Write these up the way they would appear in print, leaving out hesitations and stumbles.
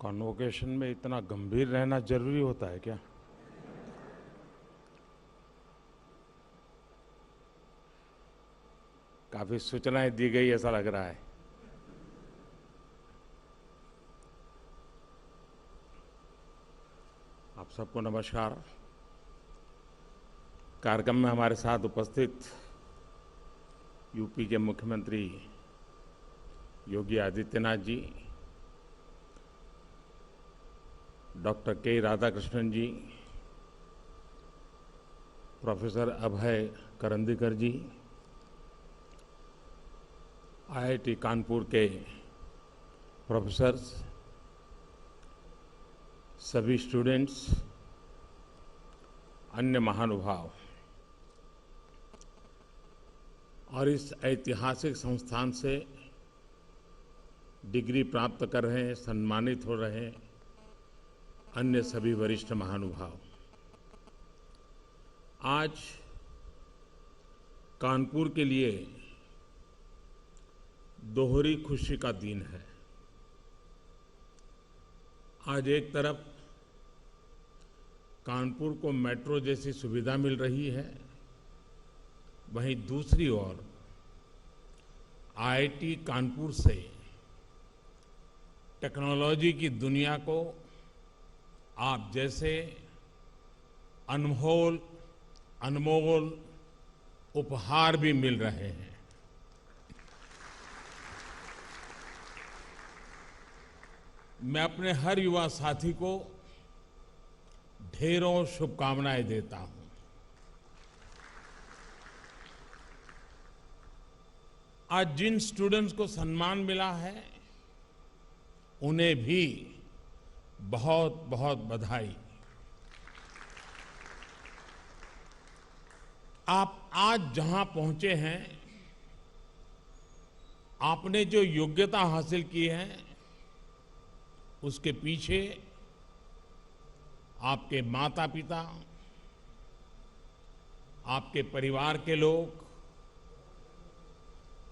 Convocation में इतना गंभीर रहना जरूरी होता है क्या? काफी सूचनाएं दी गई ऐसा लग रहा है। आप सबको नमस्कार। कार्यक्रम में हमारे साथ उपस्थित यूपी के मुख्यमंत्री योगी आदित्यनाथ जी, डॉक्टर के राधाकृष्णन जी, प्रोफेसर अभय करंदीकर जी, आईआईटी कानपुर के प्रोफेसर्स, सभी स्टूडेंट्स, अन्य महानुभाव और इस ऐतिहासिक संस्थान से डिग्री प्राप्त कर रहे हैं, सम्मानित हो रहे हैं अन्य सभी वरिष्ठ महानुभाव। आज कानपुर के लिए दोहरी खुशी का दिन है। आज एक तरफ कानपुर को मेट्रो जैसी सुविधा मिल रही है, वहीं दूसरी ओर आईआईटी कानपुर से टेक्नोलॉजी की दुनिया को आप जैसे अनमोल उपहार भी मिल रहे हैं। मैं अपने हर युवा साथी को ढेरों शुभकामनाएं देता हूं। आज जिन स्टूडेंट्स को सम्मान मिला है, उन्हें भी बहुत बहुत बधाई। आप आज जहां पहुंचे हैं, आपने जो योग्यता हासिल की है, उसके पीछे आपके माता पिता, आपके परिवार के लोग,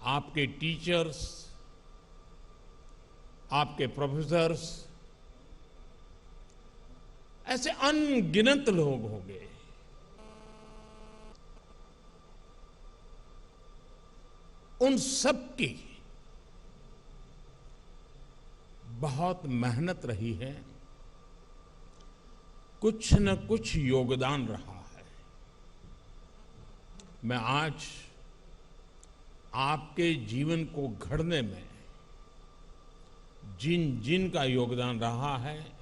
आपके टीचर्स, आपके प्रोफेसर्स, ऐसे अनगिनत लोग होंगे। उन सब की बहुत मेहनत रही है, कुछ न कुछ योगदान रहा है। मैं आज आपके जीवन को घड़ने में जिन जिन का योगदान रहा है,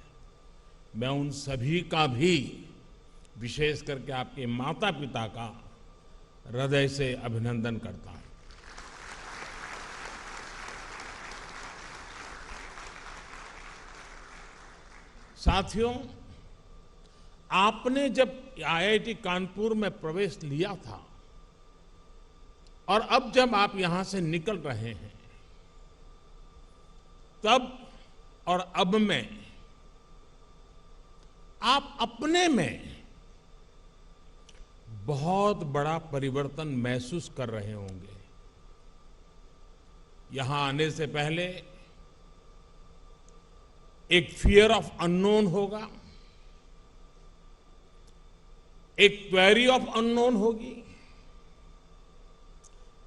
मैं उन सभी का भी, विशेष करके आपके माता पिता का हृदय से अभिनंदन करता हूं। साथियों, आपने जब आईआईटी कानपुर में प्रवेश लिया था और अब जब आप यहां से निकल रहे हैं, तब और अब में आप अपने में बहुत बड़ा परिवर्तन महसूस कर रहे होंगे। यहां आने से पहले एक फियर ऑफ अननोन होगा, एक क्वेरी ऑफ अननोन होगी।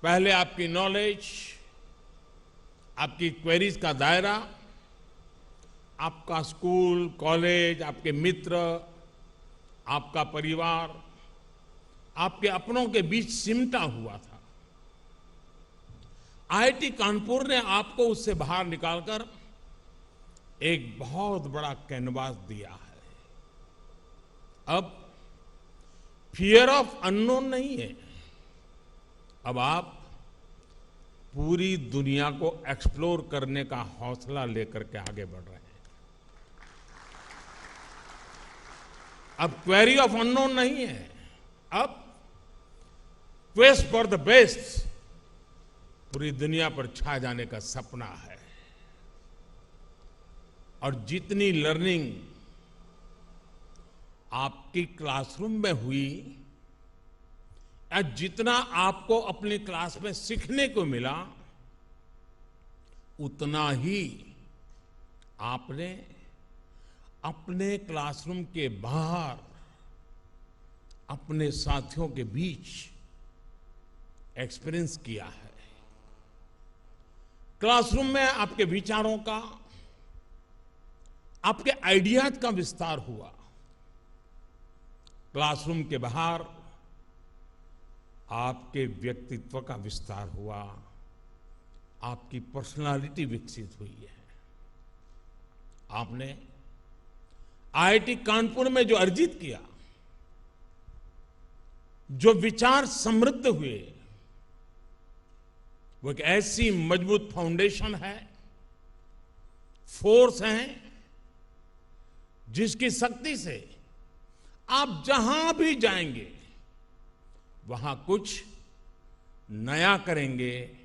पहले आपकी नॉलेज, आपकी क्वेरीज का दायरा, आपका स्कूल, कॉलेज, आपके मित्र, आपका परिवार, आपके अपनों के बीच सिमटा हुआ था। आईआईटी कानपुर ने आपको उससे बाहर निकालकर एक बहुत बड़ा कैनवास दिया है। अब फियर ऑफ अननोन नहीं है, अब आप पूरी दुनिया को एक्सप्लोर करने का हौसला लेकर के आगे बढ़ रहे हैं। अब क्वेरी ऑफ अननोन नहीं है, अब क्वेस्ट फॉर द बेस्ट, पूरी दुनिया पर छा जाने का सपना है। और जितनी लर्निंग आपकी क्लासरूम में हुई, या जितना आपको अपनी क्लास में सीखने को मिला, उतना ही आपने अपने क्लासरूम के बाहर अपने साथियों के बीच एक्सपीरियंस किया है। क्लासरूम में आपके विचारों का, आपके आइडियाज का विस्तार हुआ। क्लासरूम के बाहर आपके व्यक्तित्व का विस्तार हुआ, आपकी पर्सनालिटी विकसित हुई है। आपने आईआईटी कानपुर में जो अर्जित किया, जो विचार समृद्ध हुए, वो एक ऐसी मजबूत फाउंडेशन है, फोर्स है, जिसकी शक्ति से आप जहां भी जाएंगे वहां कुछ नया करेंगे,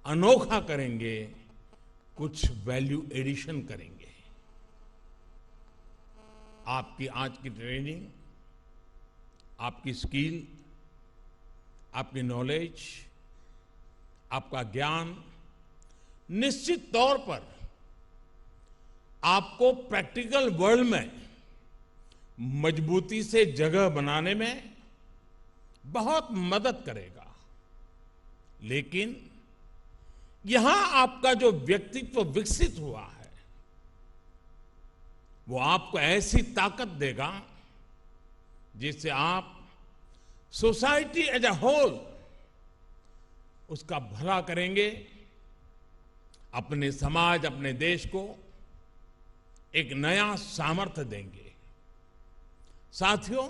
अनोखा करेंगे, कुछ वैल्यू एडिशन करेंगे। आपकी आज की ट्रेनिंग, आपकी स्किल, आपकी नॉलेज, आपका ज्ञान निश्चित तौर पर आपको प्रैक्टिकल वर्ल्ड में मजबूती से जगह बनाने में बहुत मदद करेगा। लेकिन यहां आपका जो व्यक्तित्व विकसित हुआ है, वो आपको ऐसी ताकत देगा जिससे आप सोसाइटी एज अ होल उसका भला करेंगे, अपने समाज, अपने देश को एक नया सामर्थ्य देंगे। साथियों,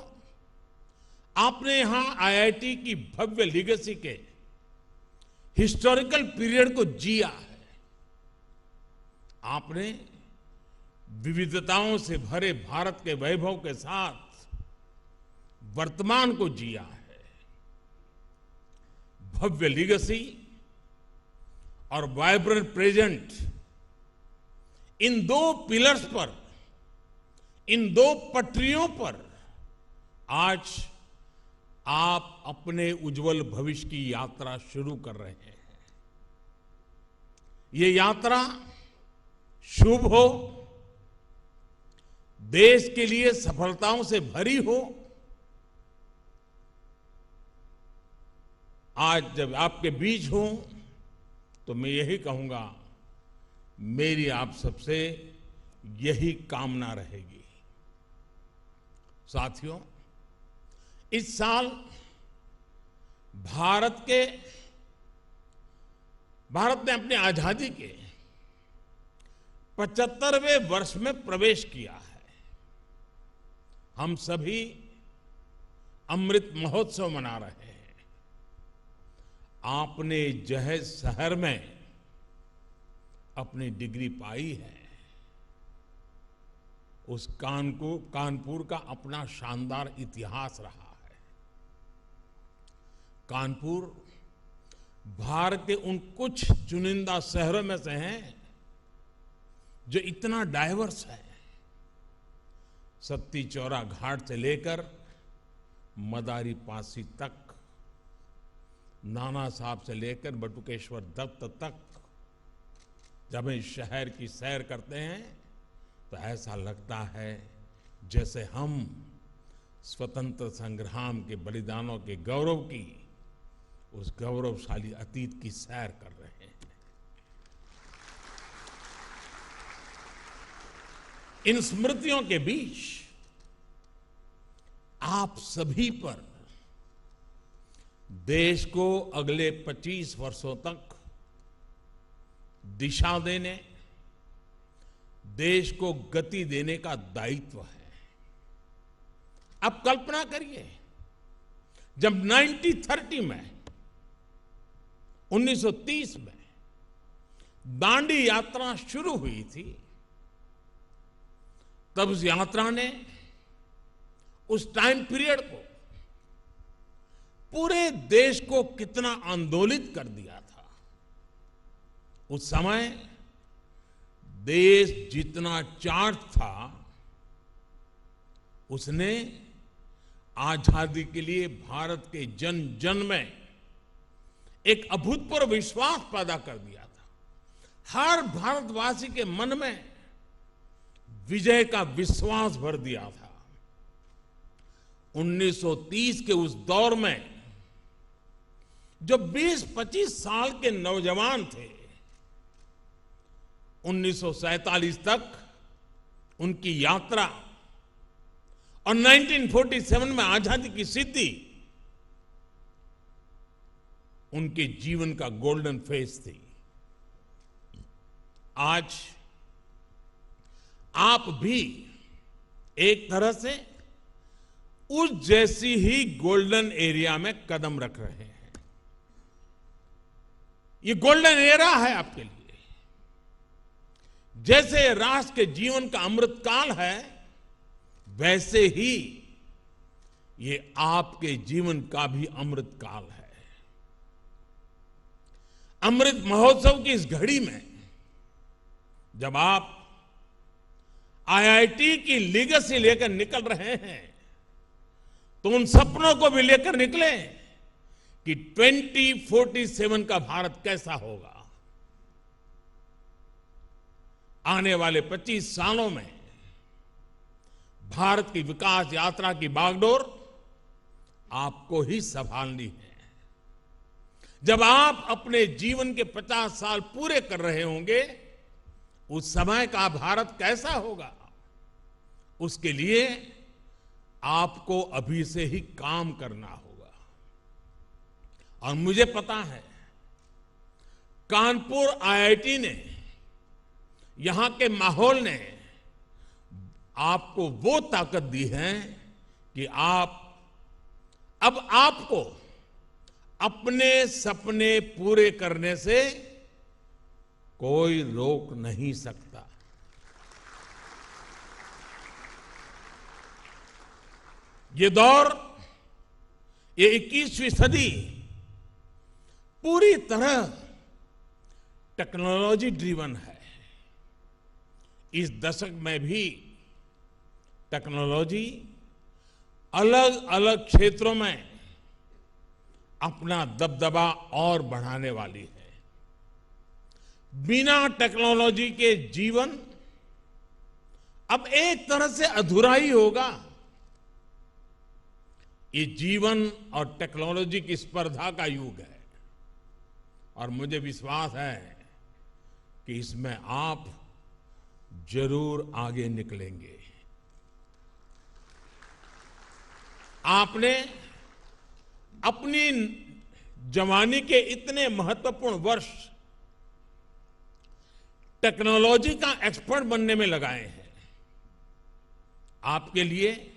आपने यहां आईआईटी की भव्य लीगेसी के हिस्टोरिकल पीरियड को जिया है। आपने विविधताओं से भरे भारत के वैभव के साथ वर्तमान को जिया है। भव्य लीगेसी और वाइब्रेंट प्रेजेंट, इन दो पिलर्स पर, इन दो पटरियों पर आज आप अपने उज्जवल भविष्य की यात्रा शुरू कर रहे हैं। ये यात्रा शुभ हो, देश के लिए सफलताओं से भरी हो। आज जब आपके बीच हूं तो मैं यही कहूंगा, मेरी आप सबसे यही कामना रहेगी। साथियों, इस साल भारत ने अपनी आजादी के 75वें वर्ष में प्रवेश किया है। हम सभी अमृत महोत्सव मना रहे हैं। आपने जहेज शहर में अपनी डिग्री पाई है। उस कानपुर का अपना शानदार इतिहास रहा है। कानपुर भारत के उन कुछ चुनिंदा शहरों में से हैं जो इतना डाइवर्स है। सत्ती चौरा घाट से लेकर मदारी पासी तक, नाना साहब से लेकर बटुकेश्वर दत्त तक, जब इस शहर की सैर करते हैं तो ऐसा लगता है जैसे हम स्वतंत्र संग्राम के बलिदानों के गौरव की, उस गौरवशाली अतीत की सैर कर रहे हैं। इन स्मृतियों के बीच आप सभी पर देश को अगले 25 वर्षों तक दिशा देने, देश को गति देने का दायित्व है। अब कल्पना करिए, जब 1930 में 1930 में दांडी यात्रा शुरू हुई थी, तब उस यात्रा ने उस टाइम पीरियड को, पूरे देश को कितना आंदोलित कर दिया था। उस समय देश जितना चार्ज था, उसने आजादी के लिए भारत के जन जन में एक अभूतपूर्व विश्वास पैदा कर दिया था। हर भारतवासी के मन में विजय का विश्वास भर दिया था। 1930 के उस दौर में जो 20-25 साल के नौजवान थे, 1947 तक उनकी यात्रा और 1947 में आजादी की सिद्धि उनके जीवन का गोल्डन फेज थी। आज आप भी एक तरह से उस जैसी ही गोल्डन एरिया में कदम रख रहे हैं। ये गोल्डन एरा है आपके लिए। जैसे राष्ट्र के जीवन का अमृतकाल है, वैसे ही ये आपके जीवन का भी अमृतकाल है। अमृत महोत्सव की इस घड़ी में जब आप आईआईटी की लीगेसी लेकर निकल रहे हैं, तो उन सपनों को भी लेकर निकले कि 2047 का भारत कैसा होगा। आने वाले 25 सालों में भारत की विकास यात्रा की बागडोर आपको ही संभालनी है। जब आप अपने जीवन के 50 साल पूरे कर रहे होंगे, उस समय का भारत कैसा होगा, उसके लिए आपको अभी से ही काम करना होगा। और मुझे पता है, कानपुर आईआईटी ने, यहां के माहौल ने आपको वो ताकत दी है कि अब आपको अपने सपने पूरे करने से कोई रोक नहीं सकता। ये दौर, ये 21वीं सदी पूरी तरह टेक्नोलॉजी ड्रिवन है। इस दशक में भी टेक्नोलॉजी अलग अलग क्षेत्रों में अपना दबदबा और बढ़ाने वाली है। बिना टेक्नोलॉजी के जीवन अब एक तरह से अधूरा ही होगा। ये जीवन और टेक्नोलॉजी की स्पर्धा का युग है और मुझे विश्वास है कि इसमें आप जरूर आगे निकलेंगे। आपने अपनी जवानी के इतने महत्वपूर्ण वर्ष टेक्नोलॉजी का एक्सपर्ट बनने में लगाए हैं। आपके लिए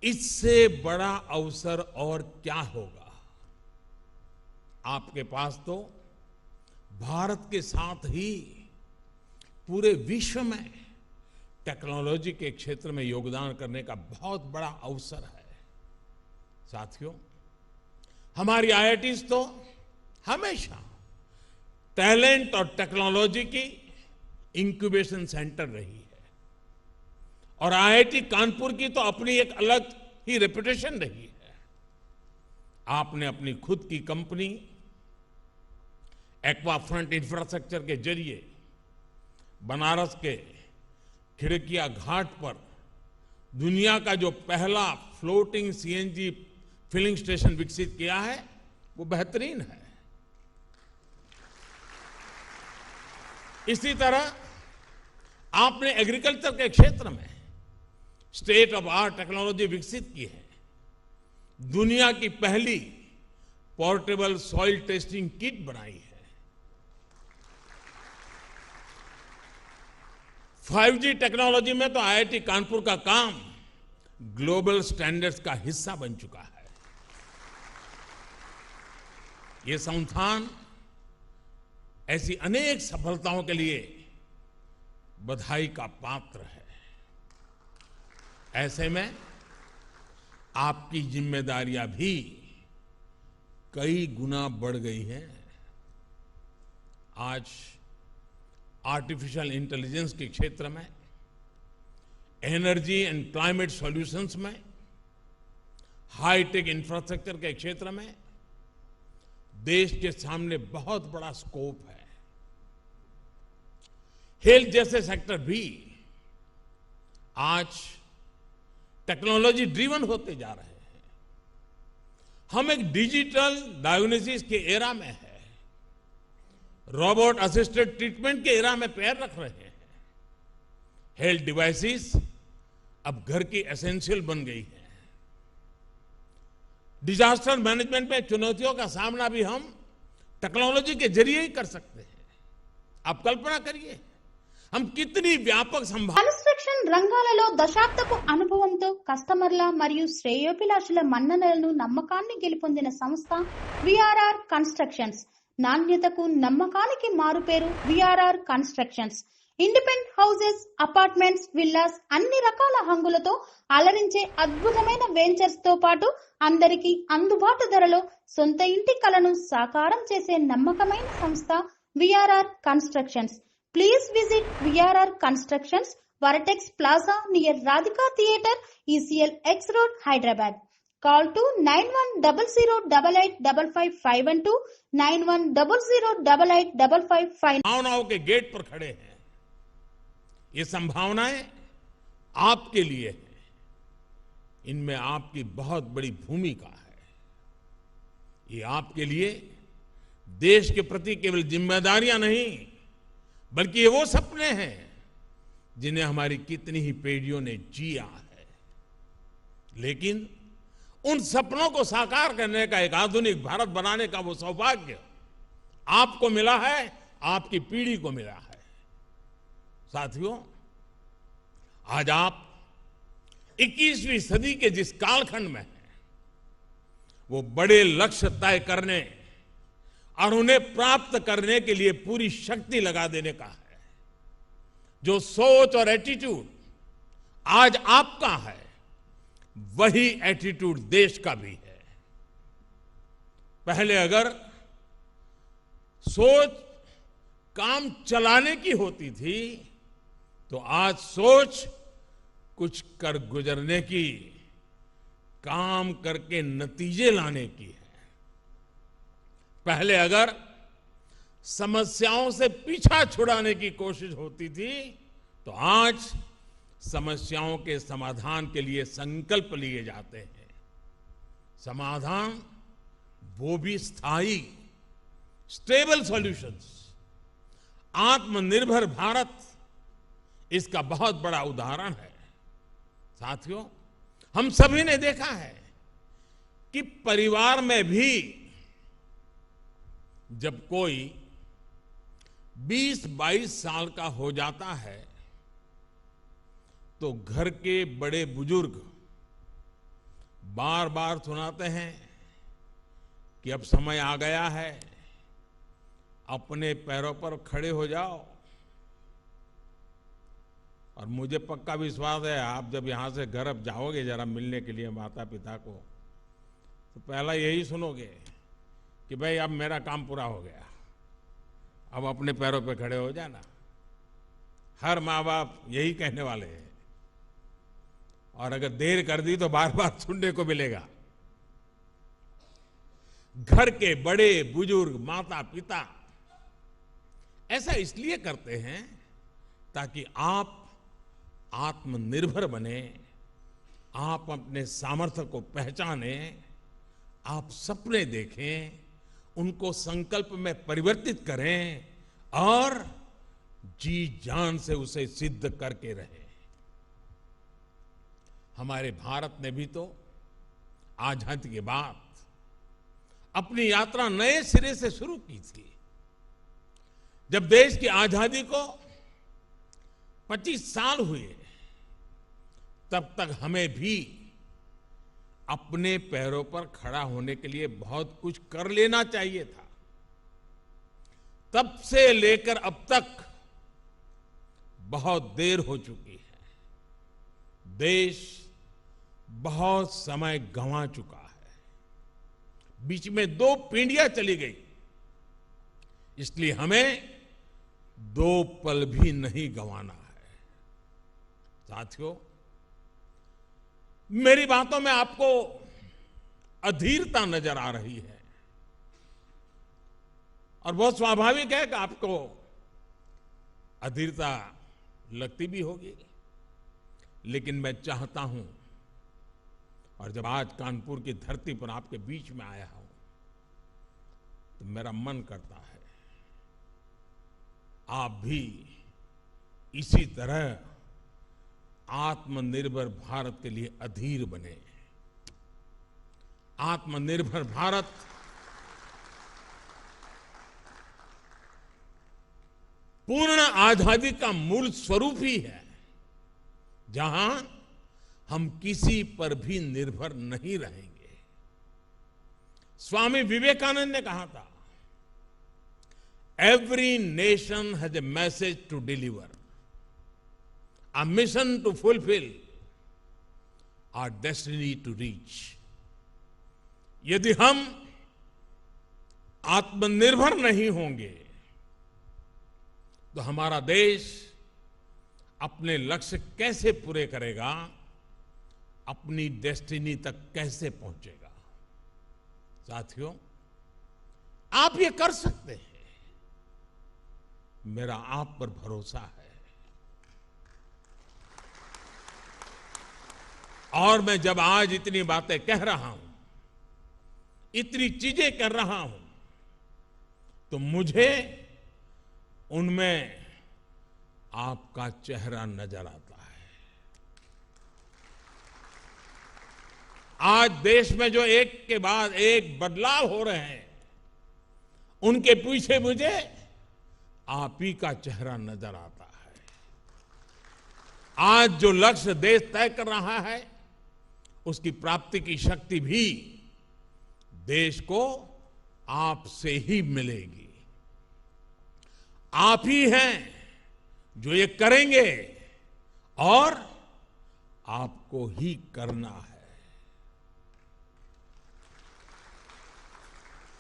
इससे बड़ा अवसर और क्या होगा। आपके पास तो भारत के साथ ही पूरे विश्व में टेक्नोलॉजी के क्षेत्र में योगदान करने का बहुत बड़ा अवसर है। साथियों, हमारी आईआईटीज तो हमेशा टैलेंट और टेक्नोलॉजी की इंक्यूबेशन सेंटर रही है और आईआईटी कानपुर की तो अपनी एक अलग ही रेपुटेशन रही है। आपने अपनी खुद की कंपनी एक्वाफ्रंट इंफ्रास्ट्रक्चर के जरिए बनारस के खिड़किया घाट पर दुनिया का जो पहला फ्लोटिंग सीएनजी फिलिंग स्टेशन विकसित किया है, वो बेहतरीन है। इसी तरह आपने एग्रीकल्चर के क्षेत्र में स्टेट ऑफ आर्ट टेक्नोलॉजी विकसित की है। दुनिया की पहली पोर्टेबल सॉइल टेस्टिंग किट बनाई है। 5G टेक्नोलॉजी में तो आईआईटी कानपुर का काम ग्लोबल स्टैंडर्ड्स का हिस्सा बन चुका है। ये संस्थान ऐसी अनेक सफलताओं के लिए बधाई का पात्र है। ऐसे में आपकी जिम्मेदारियां भी कई गुना बढ़ गई हैं। आज आर्टिफिशियल इंटेलिजेंस के क्षेत्र में, एनर्जी एंड क्लाइमेट सॉल्यूशंस में, हाईटेक इंफ्रास्ट्रक्चर के क्षेत्र में देश के सामने बहुत बड़ा स्कोप है। हेल्थ जैसे सेक्टर भी आज टेक्नोलॉजी ड्रिवन होते जा रहे हैं। हम एक डिजिटल डायग्नोसिस के एरा में है, रोबोट असिस्टेड ट्रीटमेंट के एरा में पैर रख रहे हैं। हेल्थ डिवाइसेस अब घर की एसेंशियल बन गई है। डिजास्टर मैनेजमेंट में चुनौतियों का सामना भी हम टेक्नोलॉजी के जरिए ही कर सकते हैं। आप कल्पना करिए हम कितनी व्यापक కన్స్ట్రక్షన్ రంగాలలో దశాబ్దపు అనుభవంతో కస్టమర్ల మరియు శ్రేయోభిలాషుల మన్ననలను నమ్మకాన్ని గెలుపొందిన సంస్థ విఆర్ఆర్ కన్స్ట్రక్షన్స్. నాణ్యతకు నమ్మకానికి మారుపేరు VRR constructions. Independent houses, apartments, villas అన్ని రకాల హంగులతో అలరించే అద్భుతమైన వెంచర్స్ తో పాటు అందరికీ అందుబాటు ధరలో సొంత ఇంటి కలను సాకారం చేసే నమ్మకమైన సంస్థ VRR constructions. Please visit VRR Constructions, Varatex Plaza near Radhika Theatre, ECL X Road, Hyderabad. Call to 9100885551 9100885559. संभावनाओं के गेट पर खड़े हैं। ये संभावनाएं आपके लिए हैं। इनमें आपकी बहुत बड़ी भूमिका है। ये आपके लिए देश के प्रति केवल जिम्मेदारियां नहीं, बल्कि ये वो सपने हैं जिन्हें हमारी कितनी ही पीढ़ियों ने जिया है। लेकिन उन सपनों को साकार करने का, एक आधुनिक भारत बनाने का वो सौभाग्य आपको मिला है, आपकी पीढ़ी को मिला है। साथियों, आज आप 21वीं सदी के जिस कालखंड में हैं, वो बड़े लक्ष्य तय करने और उन्हें प्राप्त करने के लिए पूरी शक्ति लगा देने का है। जो सोच और एटीट्यूड आज आपका है, वही एटीट्यूड देश का भी है। पहले अगर सोच काम चलाने की होती थी, तो आज सोच कुछ कर गुजरने की, काम करके नतीजे लाने की है। पहले अगर समस्याओं से पीछा छुड़ाने की कोशिश होती थी, तो आज समस्याओं के समाधान के लिए संकल्प लिए जाते हैं। समाधान वो भी स्थायी, स्टेबल सॉल्यूशंस। आत्मनिर्भर भारत इसका बहुत बड़ा उदाहरण है। साथियों, हम सभी ने देखा है कि परिवार में भी जब कोई 20-22 साल का हो जाता है, तो घर के बड़े बुजुर्ग बार बार सुनाते हैं कि अब समय आ गया है, अपने पैरों पर खड़े हो जाओ। और मुझे पक्का विश्वास है, आप जब यहां से घर अब जाओगे जरा मिलने के लिए माता पिता को, तो पहला यही सुनोगे कि भाई अब मेरा काम पूरा हो गया, अब अपने पैरों पे खड़े हो जाना। हर माँ बाप यही कहने वाले हैं, और अगर देर कर दी तो बार बार सुनने को मिलेगा। घर के बड़े बुजुर्ग, माता पिता ऐसा इसलिए करते हैं ताकि आप आत्मनिर्भर बने, आप अपने सामर्थ्य को पहचाने, आप सपने देखें, उनको संकल्प में परिवर्तित करें और जी जान से उसे सिद्ध करके रहें। हमारे भारत ने भी तो आजादी के बाद अपनी यात्रा नए सिरे से शुरू की थी। जब देश की आजादी को 25 साल हुए, तब तक हमें भी अपने पैरों पर खड़ा होने के लिए बहुत कुछ कर लेना चाहिए था। तब से लेकर अब तक बहुत देर हो चुकी है। देश बहुत समय गंवा चुका है। बीच में 2 पीढ़ियां चली गई, इसलिए हमें 2 पल भी नहीं गंवाना है। साथियों, मेरी बातों में आपको अधीरता नजर आ रही है, और बहुत स्वाभाविक है कि आपको अधीरता लगती भी होगी। लेकिन मैं चाहता हूं, और जब आज कानपुर की धरती पर आपके बीच में आया हूं, तो मेरा मन करता है आप भी इसी तरह आत्मनिर्भर भारत के लिए अधीर बने। आत्मनिर्भर भारत पूर्ण आजादी का मूल स्वरूप ही है, जहां हम किसी पर भी निर्भर नहीं रहेंगे। स्वामी विवेकानंद ने कहा था, every nation has a message to deliver, a mission to fulfill, our destiny to reach। यदि हम आत्मनिर्भर नहीं होंगे तो हमारा देश अपने लक्ष्य कैसे पूरे करेगा, अपनी डेस्टिनी तक कैसे पहुंचेगा। साथियों, आप ये कर सकते हैं, मेरा आप पर भरोसा है। और मैं जब आज इतनी बातें कह रहा हूं, इतनी चीजें कर रहा हूं, तो मुझे उनमें आपका चेहरा नजर आता है। आज देश में जो एक के बाद एक बदलाव हो रहे हैं, उनके पीछे मुझे आप ही का चेहरा नजर आता है। आज जो लक्ष्य देश तय कर रहा है, उसकी प्राप्ति की शक्ति भी देश को आपसे ही मिलेगी। आप ही हैं जो ये करेंगे और आपको ही करना है।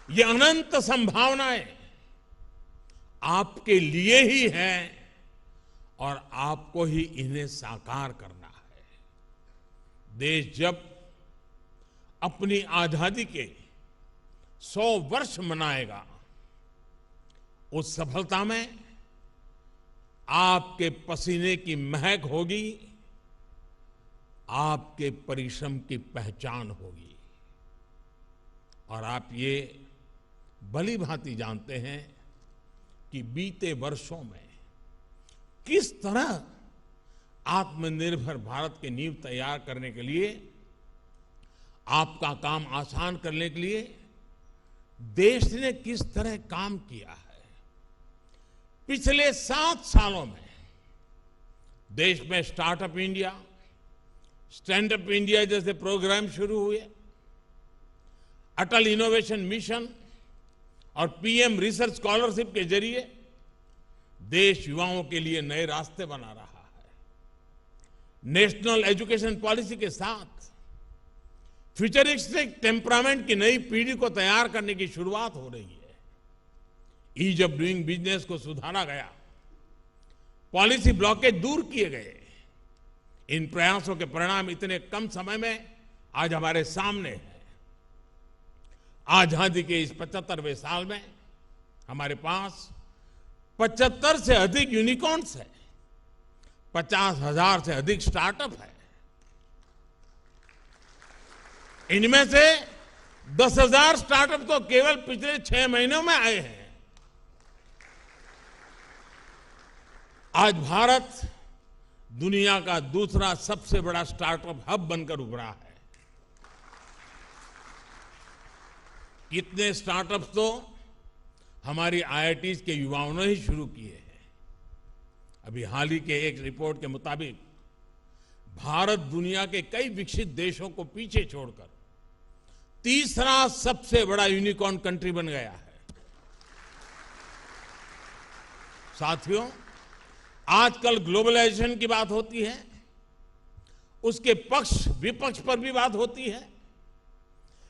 ये अनंत संभावनाएं आपके लिए ही हैं और आपको ही इन्हें साकार करना है। देश जब अपनी आजादी के 100 वर्ष मनाएगा, उस सफलता में आपके पसीने की महक होगी, आपके परिश्रम की पहचान होगी। और आप ये भली भांति जानते हैं कि बीते वर्षों में किस तरह आत्मनिर्भर भारत की नींव तैयार करने के लिए, आपका काम आसान करने के लिए देश ने किस तरह काम किया है। पिछले 7 सालों में देश में startup India, stand up India जैसे प्रोग्राम शुरू हुए, अटल इनोवेशन मिशन और पीएम रिसर्च स्कॉलरशिप के जरिए देश युवाओं के लिए नए रास्ते बना रहा है। नेशनल एजुकेशन पॉलिसी के साथ फ्यूचरिस्टिक टेम्परामेंट की नई पीढ़ी को तैयार करने की शुरुआत हो रही है। ईज ऑफ डूइंग बिजनेस को सुधारा गया, पॉलिसी ब्लॉकेज दूर किए गए। इन प्रयासों के परिणाम इतने कम समय में आज हमारे सामने हैं। आजादी के इस 75वें साल में हमारे पास 75 से अधिक यूनिकॉर्न्स है, 50,000 से अधिक स्टार्टअप है। इनमें से 10,000 स्टार्टअप तो केवल पिछले 6 महीनों में आए हैं। आज भारत दुनिया का दूसरा सबसे बड़ा स्टार्टअप हब बनकर उभरा है। कितने स्टार्टअप्स तो हमारी आईआईटीज के युवाओं ने ही शुरू किए हैं। अभी हाल ही के एक रिपोर्ट के मुताबिक भारत दुनिया के कई विकसित देशों को पीछे छोड़कर तीसरा सबसे बड़ा यूनिकॉर्न कंट्री बन गया है। साथियों, आजकल ग्लोबलाइजेशन की बात होती है, उसके पक्ष विपक्ष पर भी बात होती है,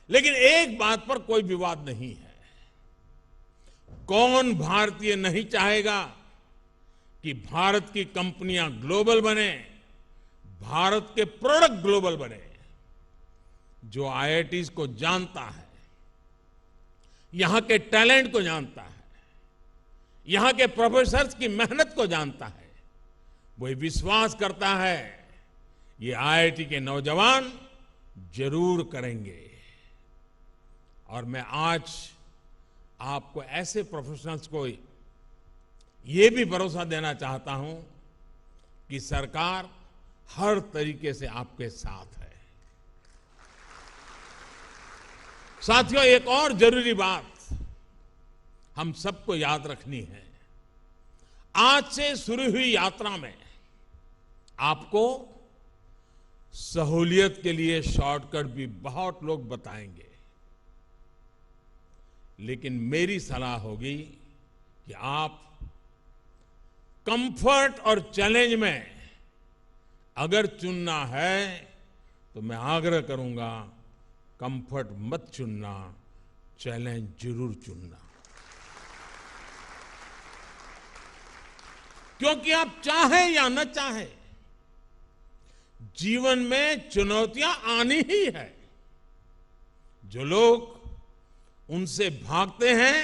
लेकिन एक बात पर कोई विवाद नहीं है। कौन भारतीय नहीं चाहेगा कि भारत की कंपनियां ग्लोबल बने, भारत के प्रोडक्ट ग्लोबल बने। जो आईआईटीज को जानता है, यहां के टैलेंट को जानता है, यहां के प्रोफेसर्स की मेहनत को जानता है, वो विश्वास करता है ये आईआईटी के नौजवान जरूर करेंगे। और मैं आज आपको ऐसे प्रोफेशनल्स को ये भी भरोसा देना चाहता हूं कि सरकार हर तरीके से आपके साथ है। साथियों, एक और जरूरी बात हम सबको याद रखनी है। आज से शुरू हुई यात्रा में आपको सहूलियत के लिए शॉर्टकट भी बहुत लोग बताएंगे, लेकिन मेरी सलाह होगी कि आप कंफर्ट और चैलेंज में अगर चुनना है तो मैं आग्रह करूंगा, कंफर्ट मत चुनना, चैलेंज जरूर चुनना। क्योंकि आप चाहें या न चाहें, जीवन में चुनौतियां आनी ही है। जो लोग उनसे भागते हैं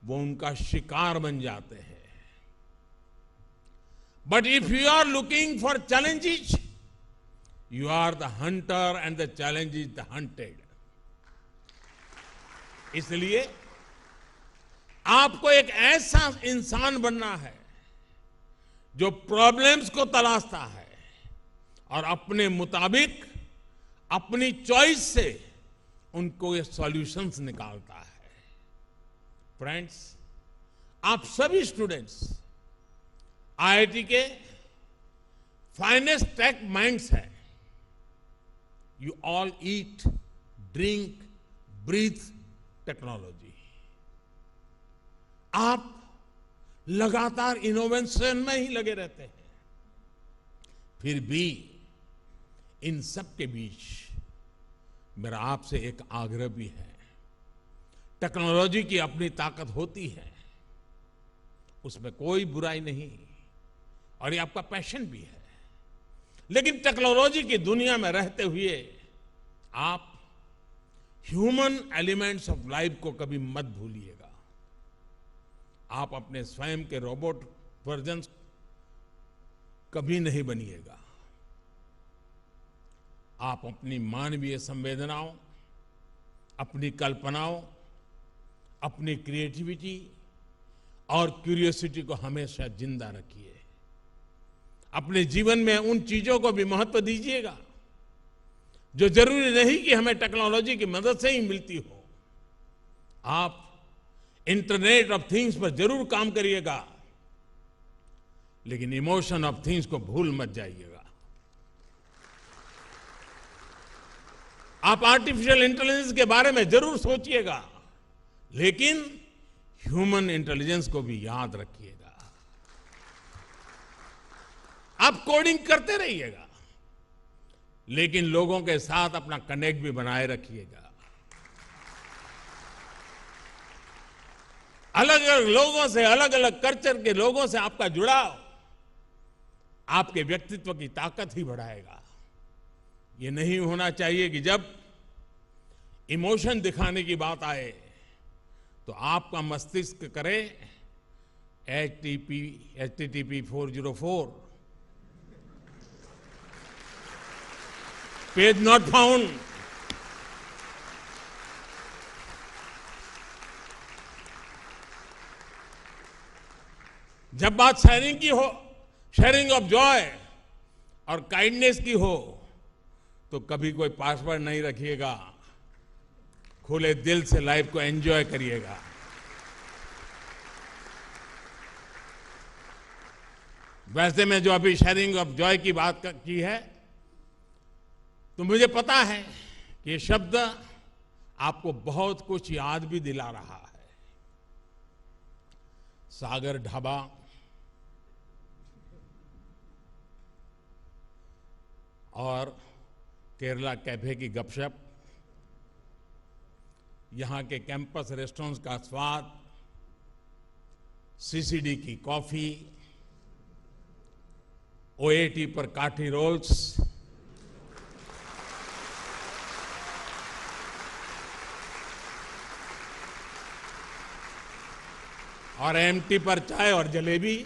वो उनका शिकार बन जाते हैं। But if you are looking for challenges, you are the hunter and the challenge is the hunted. इसलिए आपको एक ऐसा इंसान बनना है जो प्रॉब्लम्स को तलाशता है और अपने मुताबिक, अपनी चॉइस से उनको ये सॉल्यूशंस निकालता है। फ्रेंड्स, आप सभी स्टूडेंट्स आईआईटी के फाइनेस्ट टेक माइंड्स हैं। You all eat, drink, breathe technology. आप लगातार इनोवेशन में ही लगे रहते हैं। फिर भी इन सब के बीच मेरा आपसे एक आग्रह भी है। टेक्नोलॉजी की अपनी ताकत होती है, उसमें कोई बुराई नहीं, और ये आपका पैशन भी है। लेकिन टेक्नोलॉजी की दुनिया में रहते हुए आप ह्यूमन एलिमेंट्स ऑफ लाइफ को कभी मत भूलिएगा। आप अपने स्वयं के रोबोट वर्जन कभी नहीं बनिएगा। आप अपनी मानवीय संवेदनाओं, अपनी कल्पनाओं, अपनी क्रिएटिविटी और क्यूरियोसिटी को हमेशा जिंदा रखिए। अपने जीवन में उन चीजों को भी महत्व दीजिएगा जो जरूरी नहीं कि हमें टेक्नोलॉजी की मदद से ही मिलती हो। आप इंटरनेट ऑफ थिंग्स पर जरूर काम करिएगा, लेकिन इमोशन ऑफ थिंग्स को भूल मत जाइएगा। आप आर्टिफिशियल इंटेलिजेंस के बारे में जरूर सोचिएगा, लेकिन ह्यूमन इंटेलिजेंस को भी याद रखिएगा। आप कोडिंग करते रहिएगा, लेकिन लोगों के साथ अपना कनेक्ट भी बनाए रखिएगा। अलग अलग लोगों से, अलग अलग कल्चर के लोगों से आपका जुड़ाव आपके व्यक्तित्व की ताकत ही बढ़ाएगा। ये नहीं होना चाहिए कि जब इमोशन दिखाने की बात आए तो आपका मस्तिष्क करे HTTP 404 पेज नॉट फाउंड। जब बात शेयरिंग की हो, शेयरिंग ऑफ जॉय और काइंडनेस की हो, तो कभी कोई पासवर्ड नहीं रखिएगा। खुले दिल से लाइफ को एंजॉय करिएगा। वैसे में जो अभी शेयरिंग ऑफ जॉय की बात की है, तो मुझे पता है कि ये शब्द आपको बहुत कुछ याद भी दिला रहा है। सागर ढाबा, और केरला कैफे की गपशप, यहां के कैंपस रेस्टोरेंट्स का स्वाद, सीसीडी की कॉफी, ओएटी पर काठी रोल्स, और एमटी पर चाय और जलेबी,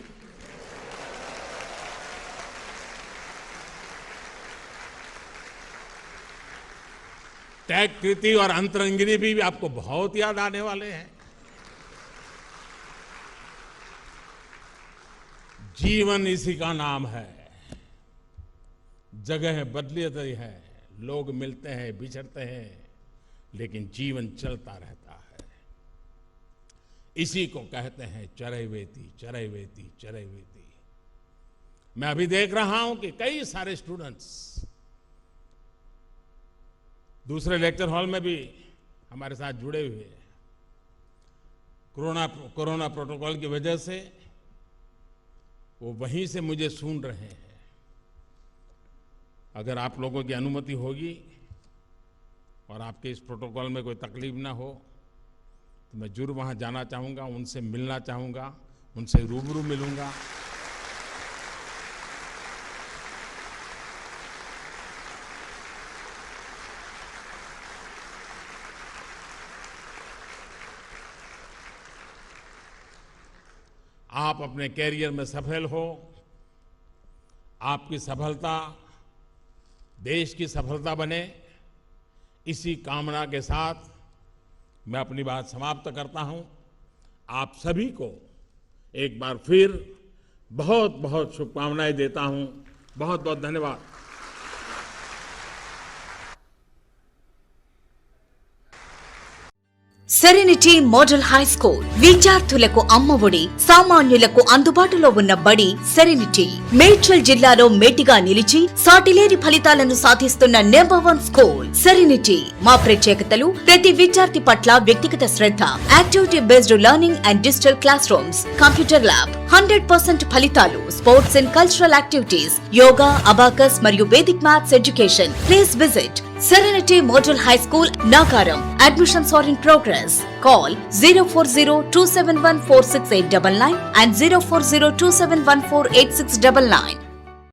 टैग कृति और अंतरंगिनी भी आपको बहुत याद आने वाले हैं। जीवन इसी का नाम है। जगह बदलती है, लोग मिलते हैं, बिछड़ते हैं, लेकिन जीवन चलता रहता है। इसी को कहते हैं चरैवेति, चरैवेति, चरैवेति। मैं अभी देख रहा हूं कि कई सारे स्टूडेंट्स दूसरे लेक्चर हॉल में भी हमारे साथ जुड़े हुए हैं। कोरोना प्रोटोकॉल की वजह से वो वहीं से मुझे सुन रहे हैं। अगर आप लोगों की अनुमति होगी और आपके इस प्रोटोकॉल में कोई तकलीफ ना हो तो मैं जरूर वहां जाना चाहूंगा, उनसे मिलना चाहूंगा, उनसे रूबरू मिलूंगा। आप अपने कैरियर में सफल हो, आपकी सफलता देश की सफलता बने, इसी कामना के साथ मैं अपनी बात समाप्त करता हूं। आप सभी को एक बार फिर बहुत बहुत शुभकामनाएं देता हूं। बहुत बहुत धन्यवाद। సెరెనిటీ మోడల్ హై స్కూల్ విద్యార్థులకు అమ్మఒడి, సామాన్యులకు అందుబాటులో ఉన్న బడి సెరెనిటీ. మేడ్చల్ జిల్లాలో మేటిగా నిలిచి సాటిలేని ఫలితాలను సాధిస్తున్న నంబర్ 1 స్కూల్ సెరెనిటీ. మా ప్రత్యేకతలు ప్రతి విద్యార్థి పట్ల వ్యక్తిగత శ్రద్ధ, activity based learning and digital classrooms, computer lab, 100% ఫలితాలు, sports and cultural activities, yoga, abacus మరియు Vedic maths education. Please visit Serenity Model High School, Nagaram. Admissions are in progress. Call 040-271-46899 and 040-271-48699.